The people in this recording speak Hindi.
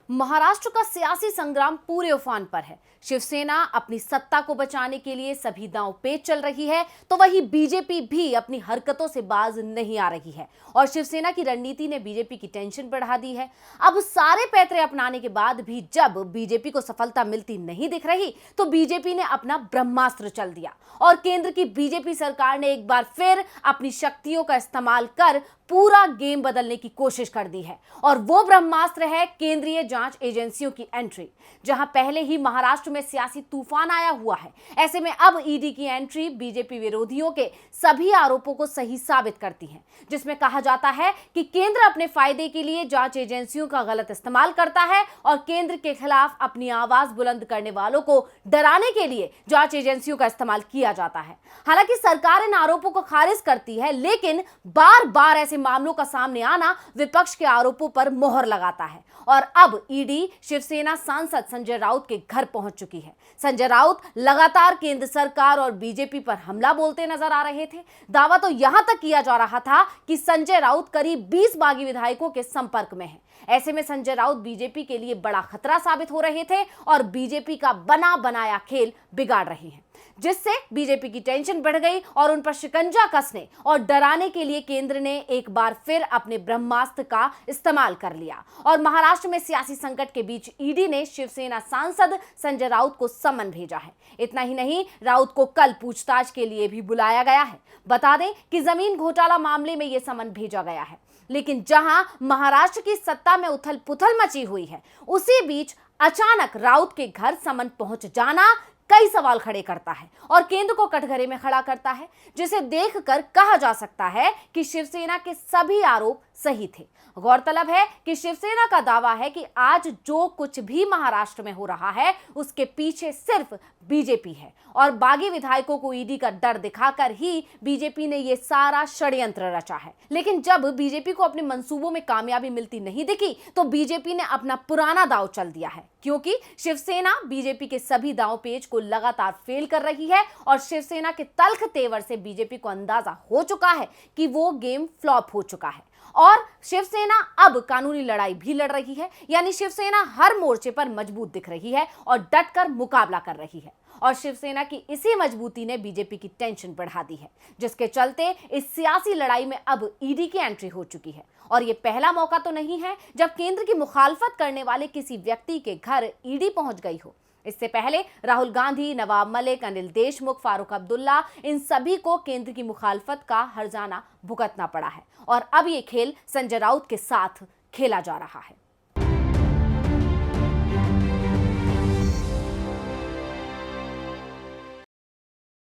महाराष्ट्र का सियासी संग्राम पूरे उफान पर है। शिवसेना अपनी सत्ता को बचाने के लिए सभी दांव पेच चल रही है, तो वहीं बीजेपी भी अपनी हरकतों से बाज नहीं आ रही है और शिवसेना की रणनीति ने बीजेपी की टेंशन बढ़ा दी है। अब सारे पैतरे अपनाने के बाद भी जब बीजेपी को सफलता मिलती नहीं दिख रही, तो बीजेपी ने अपना ब्रह्मास्त्र चल दिया और केंद्र की बीजेपी सरकार ने एक बार फिर अपनी शक्तियों का इस्तेमाल कर पूरा गेम बदलने की कोशिश कर दी है। और वो ब्रह्मास्त्र है केंद्रीय जांच एजेंसियों की एंट्री। जहां पहले ही महाराष्ट्र में सियासी तूफान आया हुआ है, ऐसे में अब ईडी की एंट्री बीजेपी विरोधियों के सभी आरोपों को सही साबित करती है, जिसमें कहा जाता है कि केंद्र अपने फायदे के लिए जांच एजेंसियों का गलत इस्तेमाल करता है और केंद्र के खिलाफ अपनी आवाज बुलंद करने वालों को डराने के लिए जांच एजेंसियों का इस्तेमाल किया जाता है। हालांकि सरकार इन आरोपों को खारिज करती है, लेकिन बार बार ऐसे मामलों का सामने आना विपक्ष के आरोपों पर मोहर लगाता है और अब ईडी शिवसेना सांसद संजय राउत के घर पहुंच चुकी है। संजय राउत लगातार केंद्र सरकार और बीजेपी पर हमला बोलते नजर आ रहे थे। दावा तो यहां तक किया जा रहा था कि संजय राउत करीब 20 बागी विधायकों के संपर्क में है। ऐसे में संजय राउत बीजेपी के लिए बड़ा खतरा साबित हो रहे थे और बीजेपी का बना बनाया खेल बिगाड़ रहे हैं, जिससे बीजेपी की टेंशन बढ़ गई और उन पर शिकंजा कसने और डराने के लिए केंद्र ने एक बार फिर अपने ब्रह्मास्त्र का इस्तेमाल कर लिया और महाराष्ट्र में सियासी संकट के बीच ईडी ने शिवसेना सांसद संजय राउत को समन भेजा है। इतना ही नहीं, राउत को कल पूछताछ के लिए भी बुलाया गया है। बता दें कि जमीन घोटाला मामले में यह समन भेजा गया है, लेकिन जहां महाराष्ट्र की सत्ता में उथल पुथल मची हुई है, उसी बीच अचानक राउत के घर समन पहुंच जाना कई सवाल खड़े करता है और केंद्र को कटघरे में खड़ा करता है, जिसे देखकर कहा जा सकता है कि शिवसेना के सभी आरोप सही थे। गौरतलब है कि शिवसेना का दावा है कि आज जो कुछ भी महाराष्ट्र में हो रहा है, उसके पीछे सिर्फ बीजेपी है और बागी विधायकों को ईडी का डर दिखाकर ही बीजेपी ने यह सारा षड्यंत्र रचा है। लेकिन जब बीजेपी को अपने मंसूबों में कामयाबी मिलती नहीं दिखी, तो बीजेपी ने अपना पुराना दांव चल दिया है, क्योंकि शिवसेना बीजेपी के सभी दांव पेच को लगातार फेल कर रही है और शिवसेना के तल्ख तेवर से बीजेपी को अंदाजा हो चुका है कि वो गेम फ्लॉप हो चुका है और शिवसेना अब कानूनी लड़ाई भी लड़ रही है। यानी शिवसेना हर मोर्चे पर मजबूत दिख रही है और डटकर मुकाबला कर रही है और शिवसेना की इसी मजबूती ने बीजेपी की टेंशन बढ़ा दी है, जिसके चलते इस सियासी लड़ाई में अब ईडी की एंट्री हो चुकी है। और ये पहला मौका तो नहीं है जब केंद्र की मुखालफत करने वाले किसी व्यक्ति के घर ईडी पहुंच गई हो। इससे पहले राहुल गांधी, नवाब मलिक, अनिल देशमुख, फारूक अब्दुल्ला, इन सभी को केंद्र की मुखालफत का हर्जाना भुगतना पड़ा है और अब ये खेल संजय राउत के साथ खेला जा रहा है।